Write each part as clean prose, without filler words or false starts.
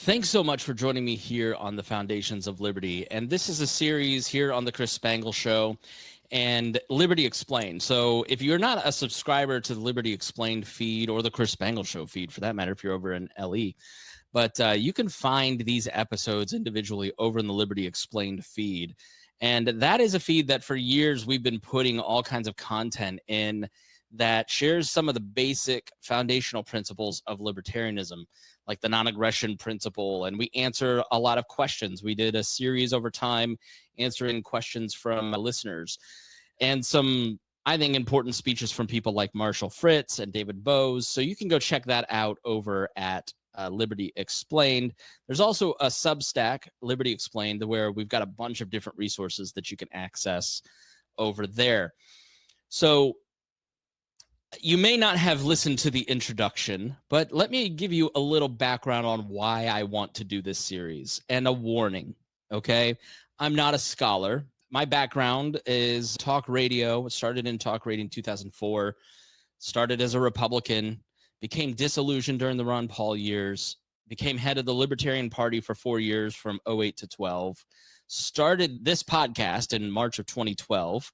Thanks so much for joining me here on the Foundations of Liberty. And this is a series here on the Chris Spangle Show and Liberty Explained. So if you're not a subscriber to the Liberty Explained feed or the Chris Spangle Show feed, for that matter, if you're over in LE, but you can find these episodes individually over in the Liberty Explained feed. And that is a feed that for years we've been putting all kinds of content in that shares some of the basic foundational principles of libertarianism, like the non-aggression principle. And we answer a lot of questions. We did a series over time answering questions from listeners and some, I think, important speeches from people like Marshall Fritz and David Bose. So you can go check that out over at Liberty Explained. There's also a Substack, Liberty Explained, where we've got a bunch of different resources that you can access over there. So you may not have listened to the introduction, but let me give you a little background on why I want to do this series and a warning, okay? I'm not a scholar. My background is talk radio. Started in talk radio in 2004, started as a Republican, became disillusioned during the Ron Paul years, became head of the Libertarian Party for 4 years from 08 to 12, started this podcast in March of 2012,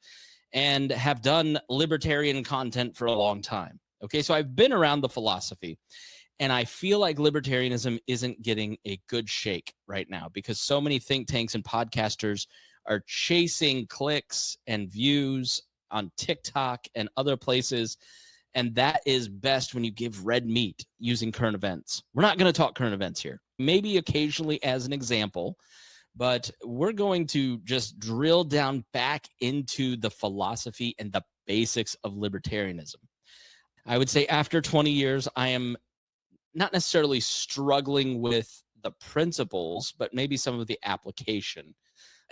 and have done libertarian content for a long time. Okay, so I've been around the philosophy, and I feel like libertarianism isn't getting a good shake right now because so many think tanks and podcasters are chasing clicks and views on TikTok and other places, and that is best when you give red meat using current events. We're not going to talk current events here. Maybe occasionally as an example, but we're going to just drill down back into the philosophy and the basics of libertarianism. I would say after 20 years, I am not necessarily struggling with the principles, but maybe some of the application.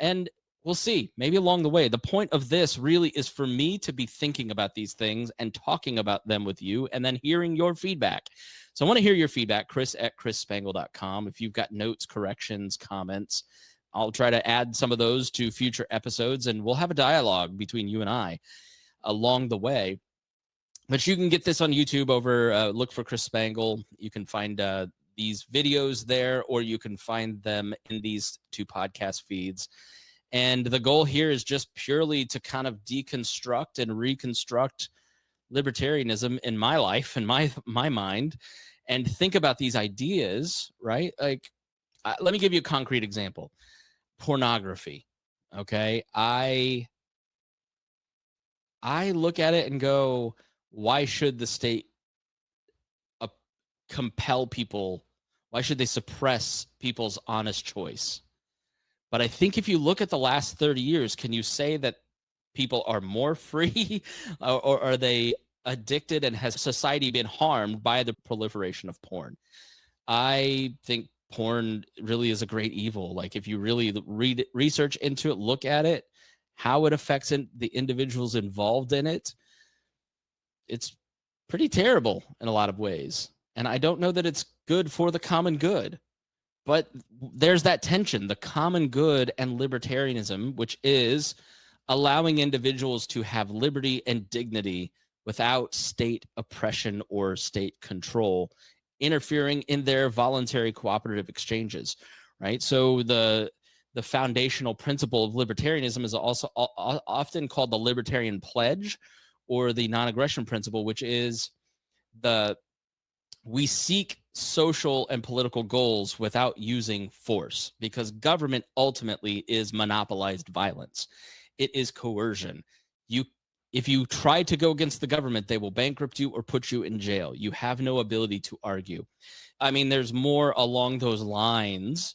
And we'll see, maybe along the way. The point of this really is for me to be thinking about these things and talking about them with you and then hearing your feedback. So I want to hear your feedback, chris@chrisspangle.com. If you've got notes, corrections, comments, I'll try to add some of those to future episodes, and we'll have a dialogue between you and I along the way. But you can get this on YouTube over, look for Chris Spangle. You can find these videos there, or you can find them in these two podcast feeds. And the goal here is just purely to kind of deconstruct and reconstruct libertarianism in my life, in my mind, and think about these ideas, right? Like, let me give you a concrete example. Pornography. Okay. I look at it and go, why should the state compel people? Why should they suppress people's honest choice? But I think if you look at the last 30 years, can you say that people are more free or are they addicted, and has society been harmed by the proliferation of porn? I think porn really is a great evil. Like, if you really read research into it, look at it, how it affects the individuals involved in it, it's pretty terrible in a lot of ways. And I don't know that it's good for the common good, but there's that tension, the common good and libertarianism, which is allowing individuals to have liberty and dignity without state oppression or state control interfering in their voluntary cooperative exchanges, right? So the foundational principle of libertarianism is also often called the libertarian pledge, or the non-aggression principle, which is we seek social and political goals without using force, because government ultimately is monopolized violence. It is coercion. If you try to go against the government, they will bankrupt you or put you in jail. You have no ability to argue. I mean, there's more along those lines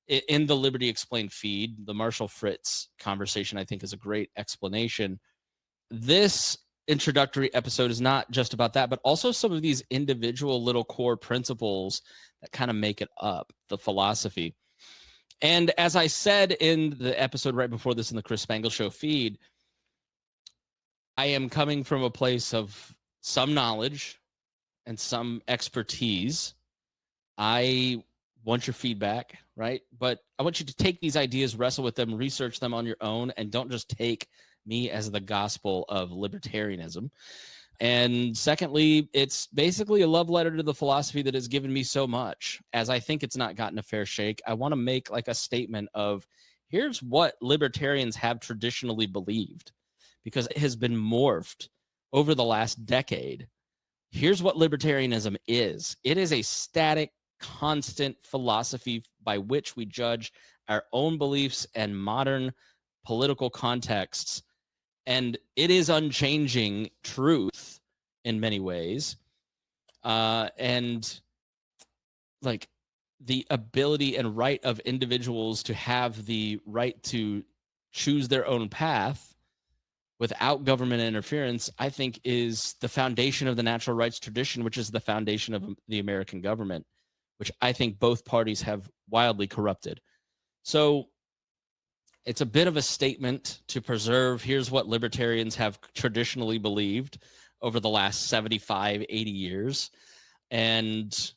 in the Liberty Explained feed. The Marshall Fritz conversation, I think, is a great explanation. This introductory episode is not just about that, but also some of these individual little core principles that kind of make it up, the philosophy. And as I said in the episode right before this in the Chris Spangle Show feed, I am coming from a place of some knowledge and some expertise. I want your feedback, right? But I want you to take these ideas, wrestle with them, research them on your own, and don't just take me as the gospel of libertarianism. And secondly, it's basically a love letter to the philosophy that has given me so much. As I think it's not gotten a fair shake, I want to make like a statement of here's what libertarians have traditionally believed, because it has been morphed over the last decade. Here's what libertarianism is. It is a static, constant philosophy by which we judge our own beliefs and modern political contexts. And it is unchanging truth in many ways. And like the ability and right of individuals to have the right to choose their own path without government interference, I think is the foundation of the natural rights tradition, which is the foundation of the American government, which I think both parties have wildly corrupted. So it's a bit of a statement to preserve. Here's what libertarians have traditionally believed over the last 75, 80 years. And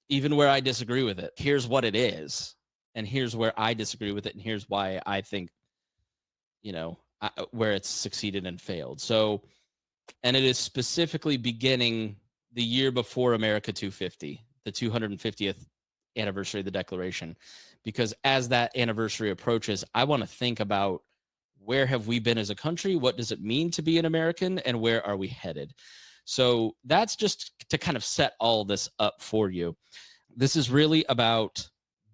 even where I disagree with it, here's what it is. And here's where I disagree with it. And here's why I think, where it's succeeded and failed. So, and it is specifically beginning the year before America 250, the 250th anniversary of the Declaration, because as that anniversary approaches, I want to think about where have we been as a country? What does it mean to be an American? And where are we headed? So that's just to kind of set all this up for you. This is really about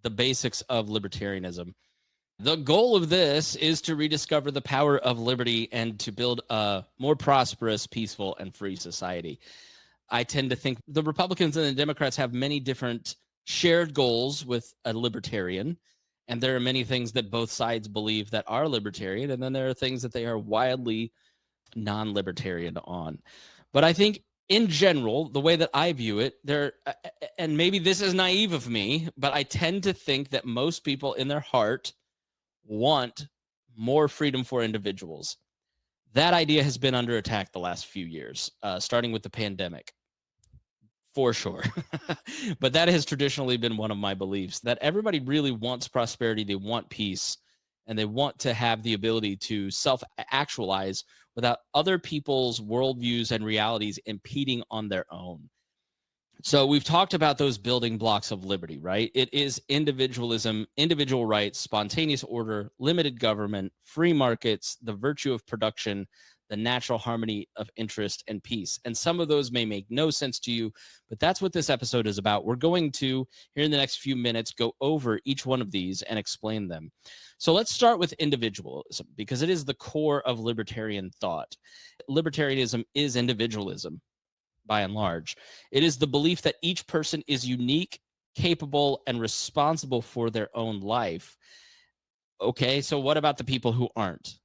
the basics of libertarianism. The goal of this is to rediscover the power of liberty and to build a more prosperous, peaceful, and free society. I tend to think the Republicans and the Democrats have many different shared goals with a libertarian, and there are many things that both sides believe that are libertarian, and then there are things that they are wildly non-libertarian on. But I think in general, the way that I view it, and maybe this is naive of me, but I tend to think that most people in their heart want more freedom for individuals. That idea has been under attack the last few years, starting with the pandemic, for sure. But that has traditionally been one of my beliefs, that everybody really wants prosperity, they want peace, and they want to have the ability to self-actualize without other people's worldviews and realities impeding on their own. So we've talked about those building blocks of liberty, right? It is individualism, individual rights, spontaneous order, limited government, free markets, the virtue of production, the natural harmony of interest, and peace. And some of those may make no sense to you, but that's what this episode is about. We're going to, here in the next few minutes, go over each one of these and explain them. So let's start with individualism, because it is the core of libertarian thought. Libertarianism is individualism. By and large, it is the belief that each person is unique, capable, and responsible for their own life. Okay, so what about the people who aren't?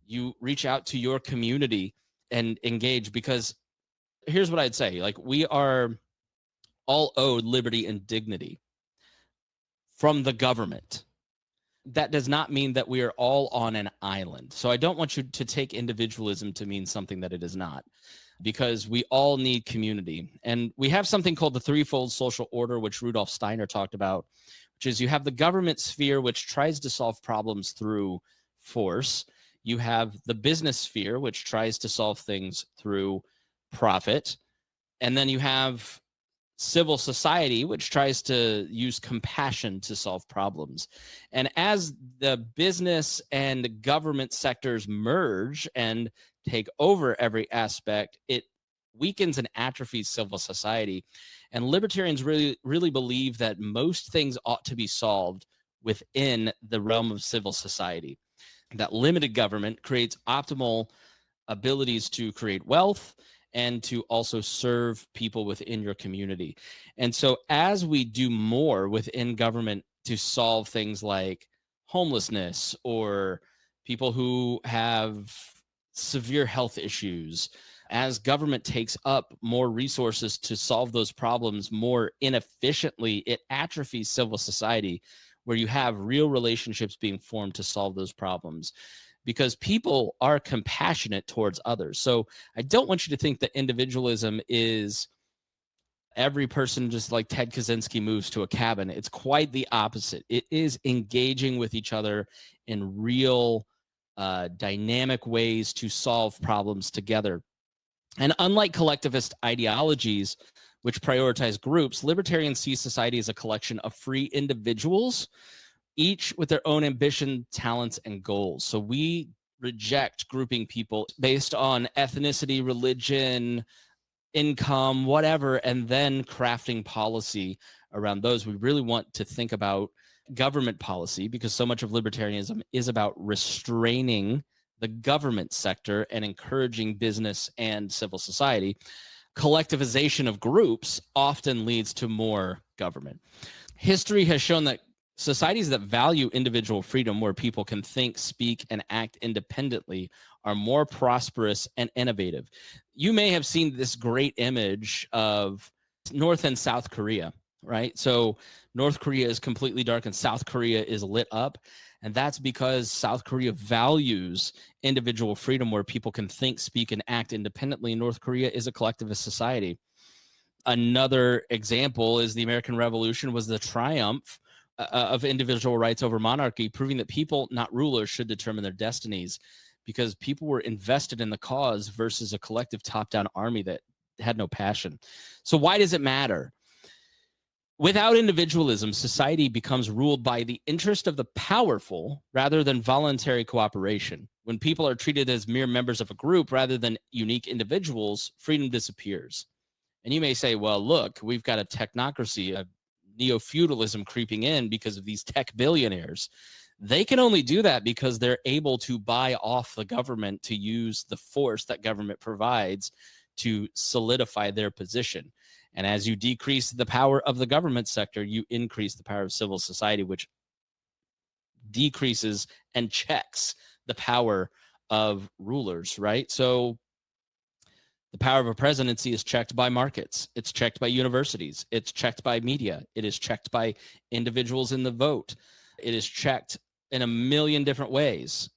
You reach out to your community and engage, because here's what I'd say, like, we are all owed liberty and dignity from the government. That does not mean that we are all on an island. So I don't want you to take individualism to mean something that it is not, because we all need community. And we have something called the threefold social order, which Rudolf Steiner talked about, which is you have the government sphere, which tries to solve problems through force. You have the business sphere, which tries to solve things through profit. And then you have civil society, which tries to use compassion to solve problems. And as the business and government sectors merge and take over every aspect, it weakens and atrophies civil society. And libertarians really believe that most things ought to be solved within the realm of civil society. That limited government creates optimal abilities to create wealth and to also serve people within your community. And so as we do more within government to solve things like homelessness or people who have severe health issues, as government takes up more resources to solve those problems more inefficiently, it atrophies civil society, where you have real relationships being formed to solve those problems, because people are compassionate towards others. So I don't want you to think that individualism is every person just like Ted Kaczynski moves to a cabin. It's quite the opposite. It is engaging with each other in real dynamic ways to solve problems together. And unlike collectivist ideologies, which prioritize groups, libertarians see society as a collection of free individuals, each with their own ambition, talents, and goals. So we reject grouping people based on ethnicity, religion, income, whatever, and then crafting policy around those. We really want to think about government policy, because so much of libertarianism is about restraining the government sector and encouraging business and civil society. Collectivization of groups often leads to more government. History has shown that societies that value individual freedom, where people can think, speak, and act independently, are more prosperous and innovative. You may have seen this great image of North and South Korea, right? So North Korea is completely dark and South Korea is lit up. And that's because South Korea values individual freedom, where people can think, speak, and act independently. North Korea is a collectivist society. Another example is the American Revolution was the triumph of individual rights over monarchy, proving that people, not rulers, should determine their destinies, because people were invested in the cause versus a collective top-down army that had no passion. So why does it matter? Without individualism, society becomes ruled by the interest of the powerful rather than voluntary cooperation. When people are treated as mere members of a group rather than unique individuals, freedom disappears. And you may say, well, look, we've got a technocracy, a neo-feudalism creeping in because of these tech billionaires. They can only do that because they're able to buy off the government to use the force that government provides to solidify their position. And as you decrease the power of the government sector, you increase the power of civil society, which decreases and checks the power of rulers, right? So the power of a presidency is checked by markets. It's checked by universities. It's checked by media. It is checked by individuals in the vote. It is checked in a million different ways,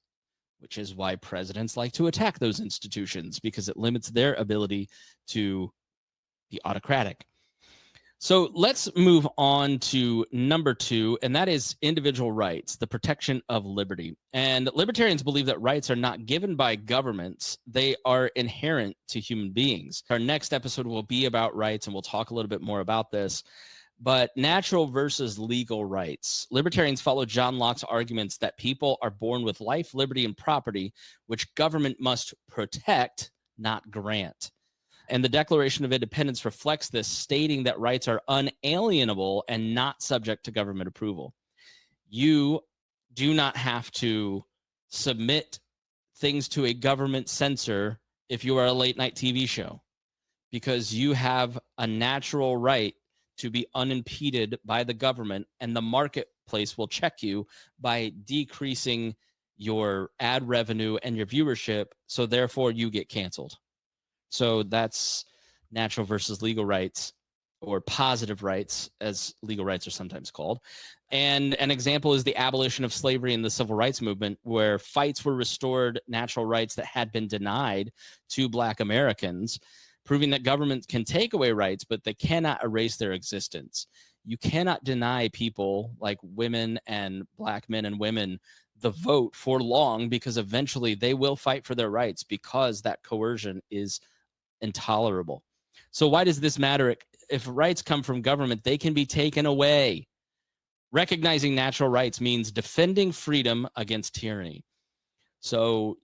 which is why presidents like to attack those institutions, because it limits their ability to be autocratic. So let's move on to number 2, and that is individual rights, the protection of liberty. And libertarians believe that rights are not given by governments, they are inherent to human beings. Our next episode will be about rights, and we'll talk a little bit more about this. But natural versus legal rights. Libertarians follow John Locke's arguments that people are born with life, liberty, and property, which government must protect, not grant. And the Declaration of Independence reflects this, stating that rights are unalienable and not subject to government approval. You do not have to submit things to a government censor if you are a late night TV show, because you have a natural right to be unimpeded by the government, and the marketplace will check you by decreasing your ad revenue and your viewership, so therefore you get canceled. So that's natural versus legal rights, or positive rights, as legal rights are sometimes called. And an example is the abolition of slavery in the civil rights movement, where fights were restored natural rights that had been denied to Black Americans, proving that governments can take away rights, but they cannot erase their existence. You cannot deny people like women and Black men and women the vote for long, because eventually they will fight for their rights, because that coercion is intolerable. So why does this matter? If rights come from government, they can be taken away. Recognizing natural rights means defending freedom against tyranny. So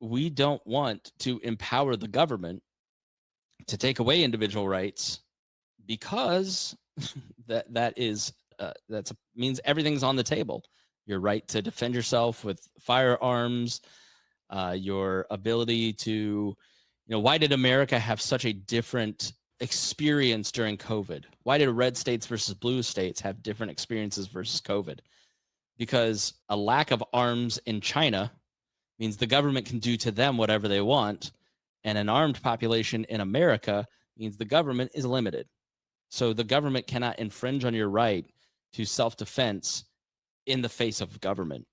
we don't want to empower the government to take away individual rights, because that means everything's on the table. Your right to defend yourself with firearms, your ability to, why did America have such a different experience during COVID? Why did red states versus blue states have different experiences versus COVID? Because a lack of arms in China means the government can do to them whatever they want, and an armed population in America means the government is limited. So the government cannot infringe on your right to self-defense in the face of government.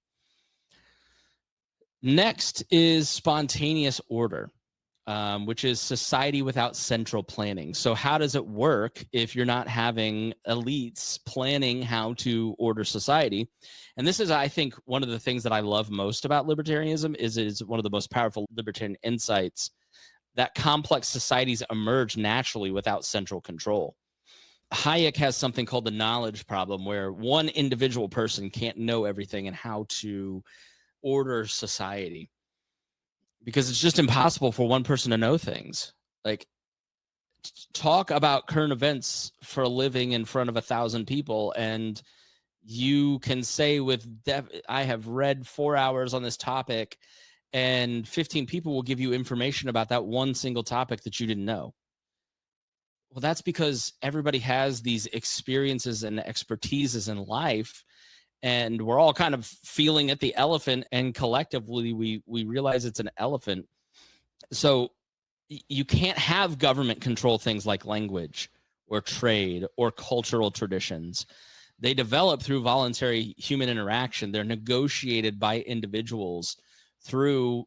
Next is spontaneous order, which is society without central planning. So how does it work if you're not having elites planning how to order society? And this is, I think, one of the things that I love most about libertarianism. Is one of the most powerful libertarian insights that complex societies emerge naturally without central control. Hayek has something called the knowledge problem, where one individual person can't know everything and how to order society, because it's just impossible for one person to know things. Like, talk about current events for a living in front of 1,000 people, and you can say with I have read 4 hours on this topic, and 15 people will give you information about that one single topic that you didn't know. Well, that's because everybody has these experiences and expertises in life, and we're all kind of feeling at the elephant, and collectively we realize it's an elephant. So you can't have government control things like language or trade or cultural traditions. They develop through voluntary human interaction. They're negotiated by individuals through,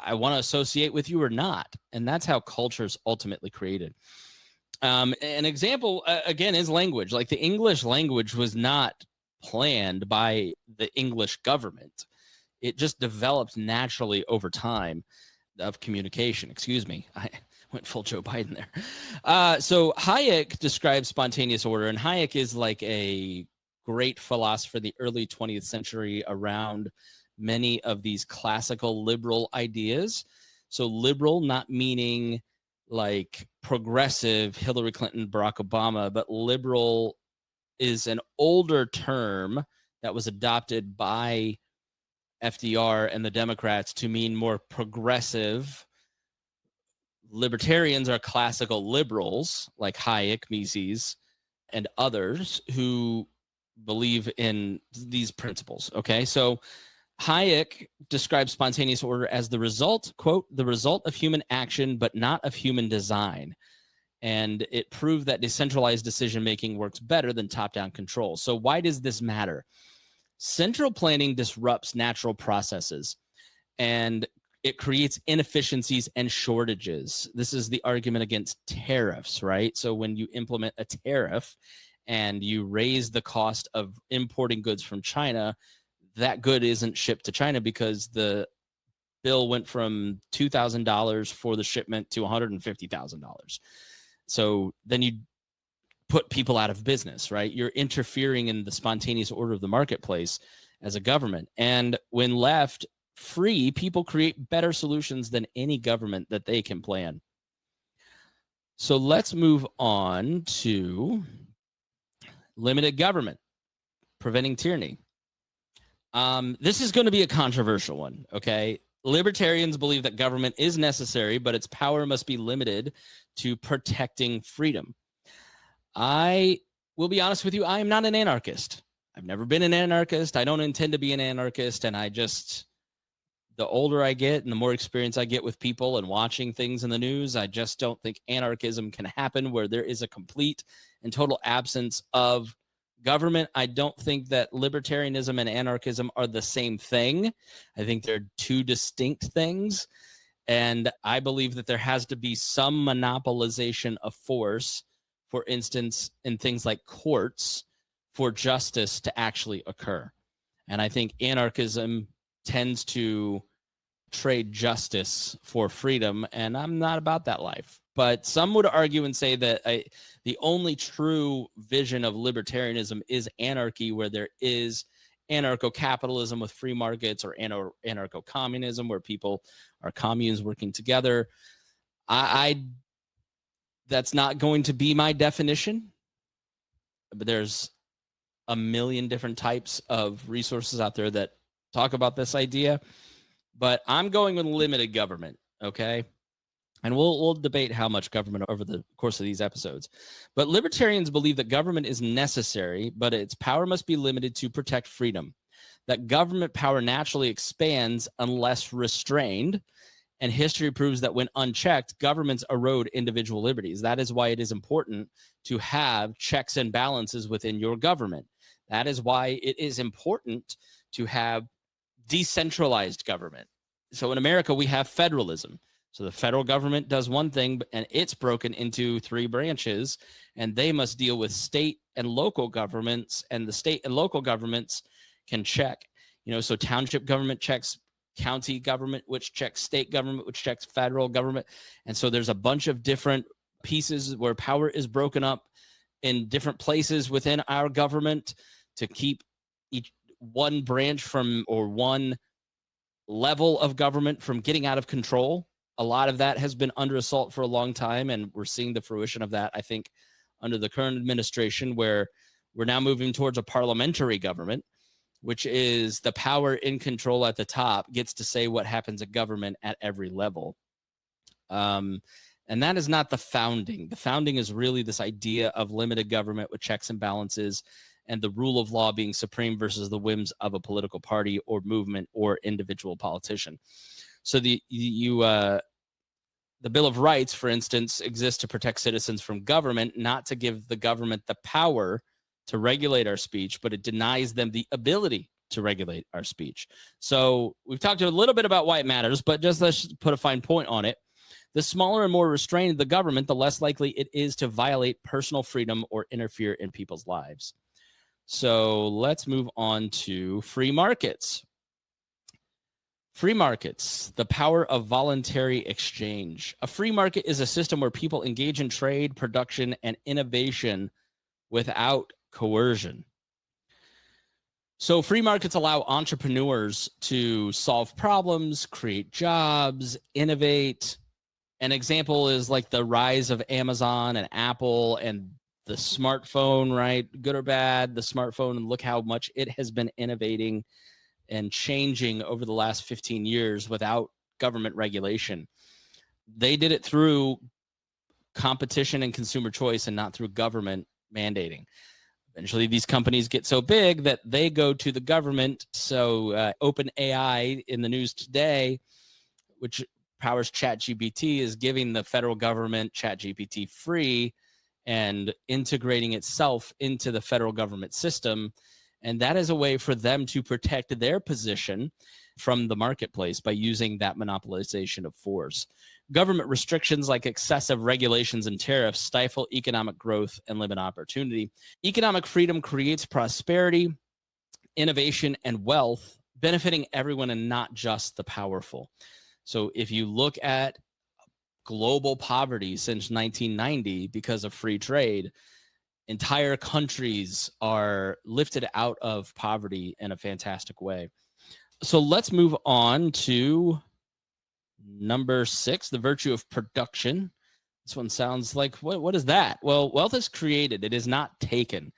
I want to associate with you or not. And that's how culture is ultimately created. An example, again, is language. Like, the English language was not planned by the English government. It just developed naturally over time of communication. Excuse me. I went full Joe Biden there. So Hayek describes spontaneous order, and Hayek is like a great philosopher in the early 20th century around many of these classical liberal ideas. So liberal, not meaning like progressive, Hillary Clinton, Barack Obama, but liberal is an older term that was adopted by FDR and the Democrats to mean more progressive. Libertarians are classical liberals like Hayek, Mises, and others who believe in these principles. Okay, so Hayek describes spontaneous order as the result, quote, the result of human action, but not of human design. And it proved that decentralized decision-making works better than top-down control. So why does this matter? Central planning disrupts natural processes, and it creates inefficiencies and shortages. This is the argument against tariffs, right? So when you implement a tariff and you raise the cost of importing goods from China, that good isn't shipped to China because the bill went from $2,000 for the shipment to $150,000. So then you put people out of business, right? You're interfering in the spontaneous order of the marketplace as a government. And when left free, people create better solutions than any government that they can plan. So let's move on to limited government, preventing tyranny. This is going to be a controversial one, okay? Libertarians believe that government is necessary, but its power must be limited to protecting freedom. I will be honest with you, I am not an anarchist. I've never been an anarchist. I don't intend to be an anarchist. And the older I get and the more experience I get with people and watching things in the news, I just don't think anarchism can happen where there is a complete and total absence of government. I don't think that libertarianism and anarchism are the same thing. I think they're two distinct things. And I believe that there has to be some monopolization of force, for instance, in things like courts, for justice to actually occur. And I think anarchism tends to trade justice for freedom, and I'm not about that life. But some would argue and say that the only true vision of libertarianism is anarchy, where there is anarcho-capitalism with free markets, or anarcho-communism, where people are communes working together. That's not going to be my definition, but there's a million different types of resources out there that talk about this idea. But I'm going with limited government, okay? And we'll debate how much government over the course of these episodes. But libertarians believe that government is necessary, but its power must be limited to protect freedom. That government power naturally expands unless restrained. And history proves that when unchecked, governments erode individual liberties. That is why it is important to have checks and balances within your government. That is why it is important to have decentralized government. So in America, we have federalism. So the federal government does one thing, and it's broken into 3 branches, and they must deal with state and local governments, and the state and local governments can check. So township government checks county government, which checks state government, which checks federal government. And so there's a bunch of different pieces where power is broken up in different places within our government to keep each one branch from, or one level of government from, getting out of control. A lot of that has been under assault for a long time, and we're seeing the fruition of that, I think, under the current administration, where we're now moving towards a parliamentary government, which is the power in control at the top gets to say what happens in government at every level. And that is not the founding. The founding is really this idea of limited government with checks and balances, and the rule of law being supreme versus the whims of a political party or movement or individual politician. So the Bill of Rights, for instance, exists to protect citizens from government, not to give the government the power to regulate our speech, but it denies them the ability to regulate our speech. So we've talked a little bit about why it matters, but just let's put a fine point on it. The smaller and more restrained the government, the less likely it is to violate personal freedom or interfere in people's lives. So let's move on to free markets. Free markets, the power of voluntary exchange. A free market is a system where people engage in trade, production, and innovation without coercion. So free markets allow entrepreneurs to solve problems, create jobs, innovate. An example is like the rise of Amazon and Apple and the smartphone, right? Good or bad, the smartphone, and look how much it has been innovating and changing over the last 15 years without government regulation. They did it through competition and consumer choice, and not through government mandating. Eventually, these companies get so big that they go to the government. So OpenAI in the news today, which powers ChatGPT, is giving the federal government ChatGPT free and integrating itself into the federal government system. And that is a way for them to protect their position from the marketplace by using that monopolization of force. Government restrictions like excessive regulations and tariffs stifle economic growth and limit opportunity. Economic freedom creates prosperity, innovation, and wealth, benefiting everyone and not just the powerful. So if you look at global poverty since 1990 because of free trade, entire countries are lifted out of poverty in a fantastic way. So let's move on to number 6, the virtue of production. This one sounds like, what is that? Well, wealth is created, it is not taken.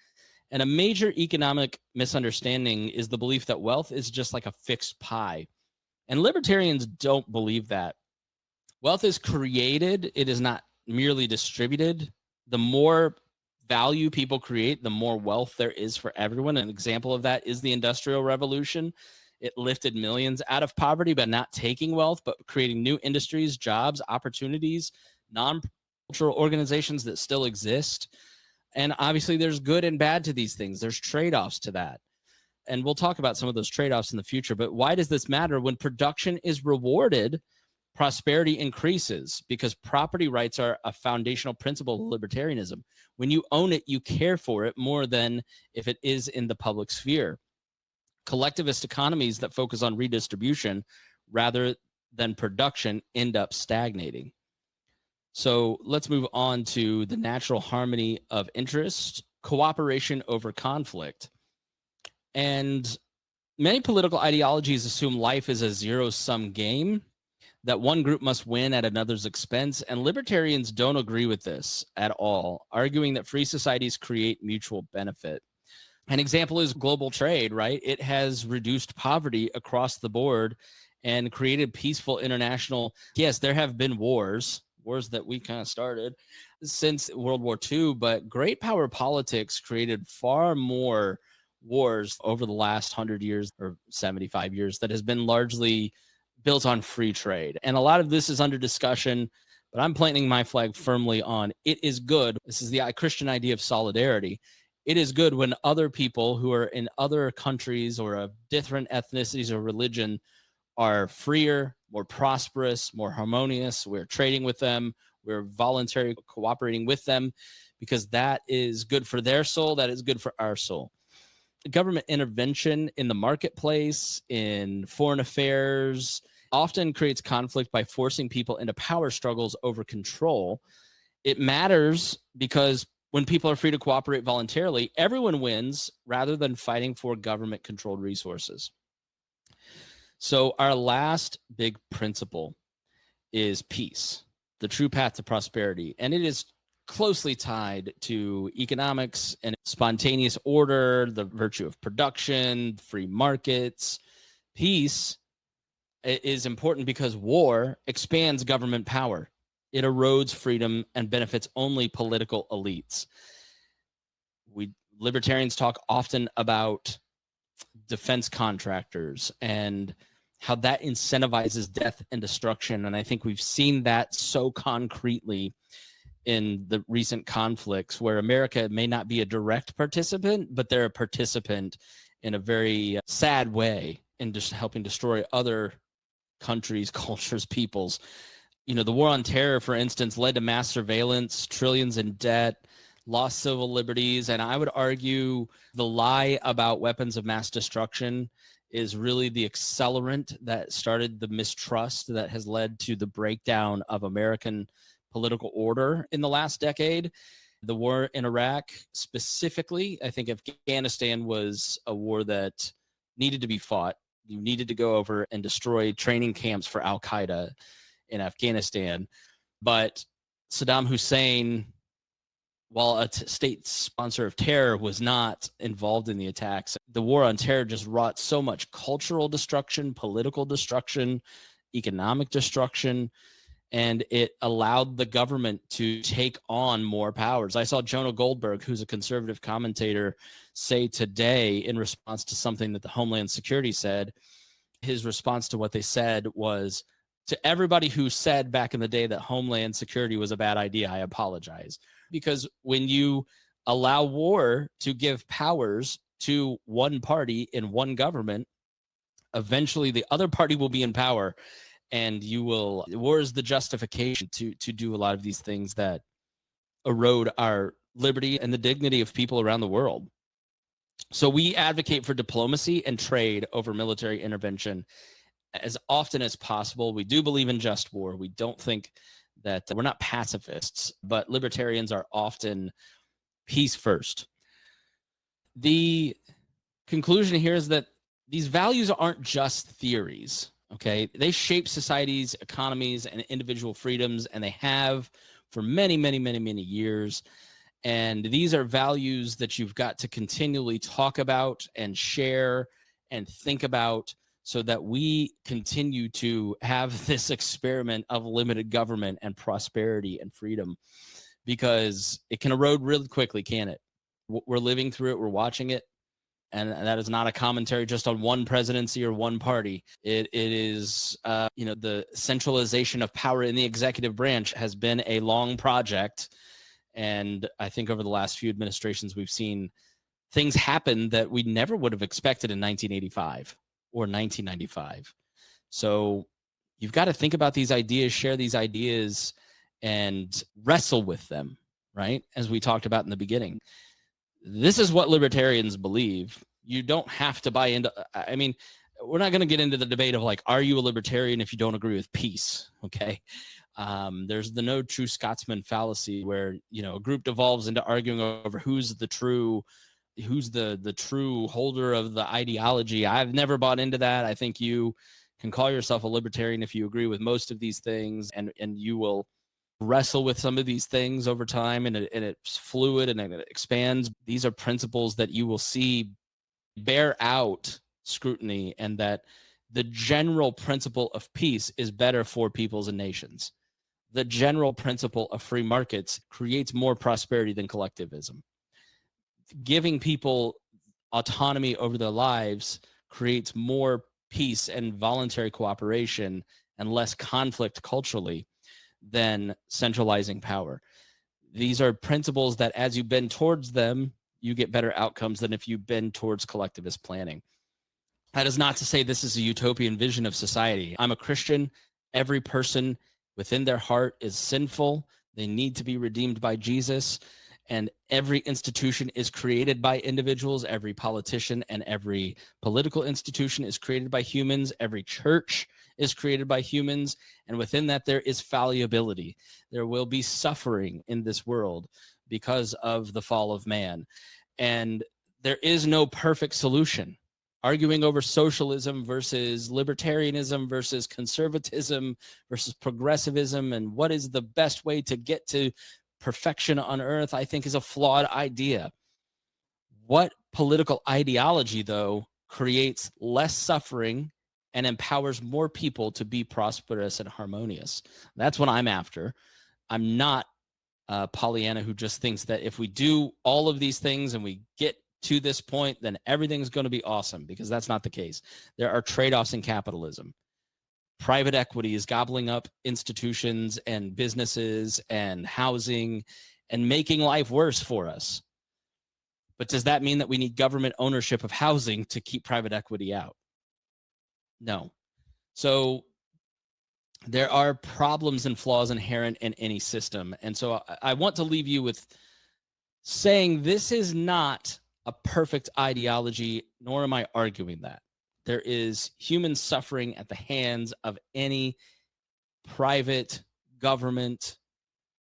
And a major economic misunderstanding is the belief that wealth is just like a fixed pie. And libertarians don't believe that. Wealth is created, it is not merely distributed. The more value people create, the more wealth there is for everyone. An example of that is the Industrial Revolution. It lifted millions out of poverty by not taking wealth, but creating new industries, jobs, opportunities, non-cultural organizations that still exist. And obviously there's good and bad to these things. There's trade-offs to that. And we'll talk about some of those trade-offs in the future. But why does this matter? When production is rewarded, prosperity increases, because property rights are a foundational principle of libertarianism. When you own it, you care for it more than if it is in the public sphere. Collectivist economies that focus on redistribution rather than production end up stagnating. So let's move on to the natural harmony of interest, cooperation over conflict. And many political ideologies assume life is a zero-sum game, that one group must win at another's expense, and libertarians don't agree with this at all, arguing that free societies create mutual benefit. An example is global trade, right? It has reduced poverty across the board and created peaceful international. Yes, there have been wars that we kind of started since World War II, but great power politics created far more wars over the last 100 years or 75 years that has been largely built on free trade. And a lot of this is under discussion, but I'm planting my flag firmly on it is good. This is the Christian idea of solidarity. It is good when other people who are in other countries or of different ethnicities or religion are freer, more prosperous, more harmonious. We're trading with them. We're voluntarily cooperating with them because that is good for their soul. That is good for our soul. Government intervention in the marketplace, in foreign affairs, often creates conflict by forcing people into power struggles over control. It matters because when people are free to cooperate voluntarily, everyone wins rather than fighting for government-controlled resources. So our last big principle is peace, the true path to prosperity. And it is closely tied to economics and spontaneous order, the virtue of production, free markets. Peace is important because war expands government power. It erodes freedom and benefits only political elites. Libertarians talk often about defense contractors and how that incentivizes death and destruction. And I think we've seen that so concretely in the recent conflicts where America may not be a direct participant, but they're a participant in a very sad way in just helping destroy other countries, cultures, peoples. The war on terror, for instance, led to mass surveillance, trillions in debt, lost civil liberties. And I would argue the lie about weapons of mass destruction is really the accelerant that started the mistrust that has led to the breakdown of American political order in the last decade. The war in Iraq specifically, I think Afghanistan was a war that needed to be fought. You needed to go over and destroy training camps for Al-Qaeda in Afghanistan. But Saddam Hussein, while a state sponsor of terror, was not involved in the attacks. The war on terror just wrought so much cultural destruction, political destruction, economic destruction, and it allowed the government to take on more powers. I saw Jonah Goldberg, who's a conservative commentator, say today in response to something that the Homeland Security said, his response to what they said was, to everybody who said back in the day that Homeland Security was a bad idea, I apologize. Because when you allow war to give powers to one party in one government, eventually the other party will be in power, and war is the justification to do a lot of these things that erode our liberty and the dignity of people around the world. So we advocate for diplomacy and trade over military intervention as often as possible. We do believe in just war. We don't think that we're not pacifists, but libertarians are often peace first. The conclusion here is that these values aren't just theories, okay? They shape societies, economies, and individual freedoms, and they have for many, many, many, many years. And these are values that you've got to continually talk about and share and think about, so that we continue to have this experiment of limited government and prosperity and freedom, because it can erode really quickly, can it? We're living through it. We're watching it. And that is not a commentary just on one presidency or one party. It is, the centralization of power in the executive branch has been a long project. And I think over the last few administrations, we've seen things happen that we never would have expected in 1985. Or 1995. So you've got to think about these ideas, share these ideas, and wrestle with them, right? As we talked about in the beginning. This is what libertarians believe. You don't have to buy into, we're not going to get into the debate of like, are you a libertarian if you don't agree with peace? Okay. There's the no true Scotsman fallacy where, a group devolves into arguing over who's the true holder of the ideology. I've never bought into that. I think you can call yourself a libertarian if you agree with most of these things, and you will wrestle with some of these things over time, and it's fluid and it expands. These are principles that you will see bear out scrutiny, and that the general principle of peace is better for peoples and nations. The general principle of free markets creates more prosperity than collectivism. Giving people autonomy over their lives creates more peace and voluntary cooperation and less conflict culturally than centralizing power. These are principles that as you bend towards them, you get better outcomes than if you bend towards collectivist planning. That is not to say this is a utopian vision of society. I'm a Christian. Every person within their heart is sinful. They need to be redeemed by Jesus. And every institution is created by individuals. Every politician and every political institution is created by humans. Every church is created by humans. And within that, there is fallibility. There will be suffering in this world because of the fall of man. And there is no perfect solution. Arguing over socialism versus libertarianism versus conservatism versus progressivism and what is the best way to get to perfection on earth, I think, is a flawed idea. What political ideology, though, creates less suffering and empowers more people to be prosperous and harmonious? That's what I'm after. I'm not Pollyanna who just thinks that if we do all of these things and we get to this point, then everything's going to be awesome, because that's not the case. There are trade-offs in capitalism. Private equity is gobbling up institutions and businesses and housing and making life worse for us. But does that mean that we need government ownership of housing to keep private equity out? No. So there are problems and flaws inherent in any system. And so I want to leave you with saying this is not a perfect ideology, nor am I arguing that. There is human suffering at the hands of any private, government,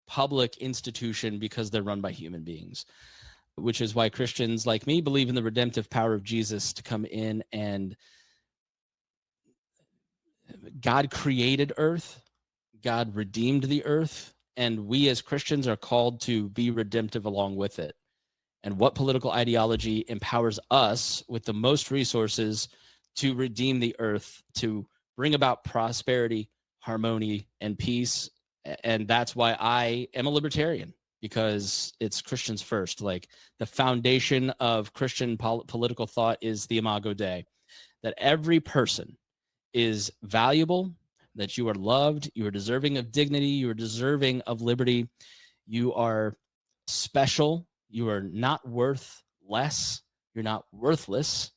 public institution because they're run by human beings, which is why Christians like me believe in the redemptive power of Jesus to come in. And God created earth, God redeemed the earth, and we as Christians are called to be redemptive along with it. And what political ideology empowers us with the most resources to redeem the earth, to bring about prosperity, harmony, and peace? And that's why I am a libertarian, because it's Christians first. Like, the foundation of Christian political thought is the Imago Dei, that every person is valuable, that you are loved, you are deserving of dignity, you are deserving of liberty, you are special, you are not worth less, you're not worthless,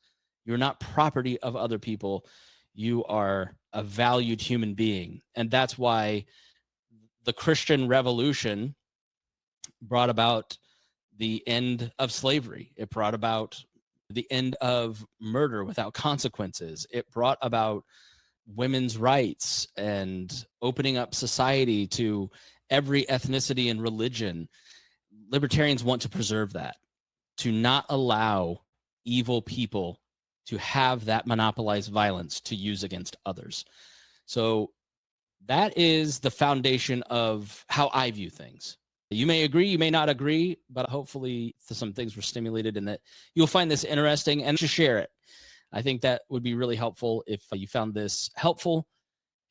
you're not property of other people, you are a valued human being. And that's why the Christian Revolution brought about the end of slavery. It brought about the end of murder without consequences. It brought about women's rights and opening up society to every ethnicity and religion. Libertarians want to preserve that, to not allow evil people to have that monopolized violence to use against others. So that is the foundation of how I view things. You may agree, you may not agree, but hopefully some things were stimulated and that you'll find this interesting and just share it. I think that would be really helpful if you found this helpful.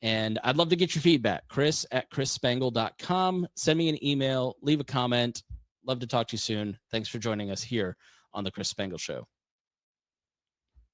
And I'd love to get your feedback. Chris@chrisspangle.com. Send me an email, leave a comment. Love to talk to you soon. Thanks for joining us here on the Chris Spangle Show.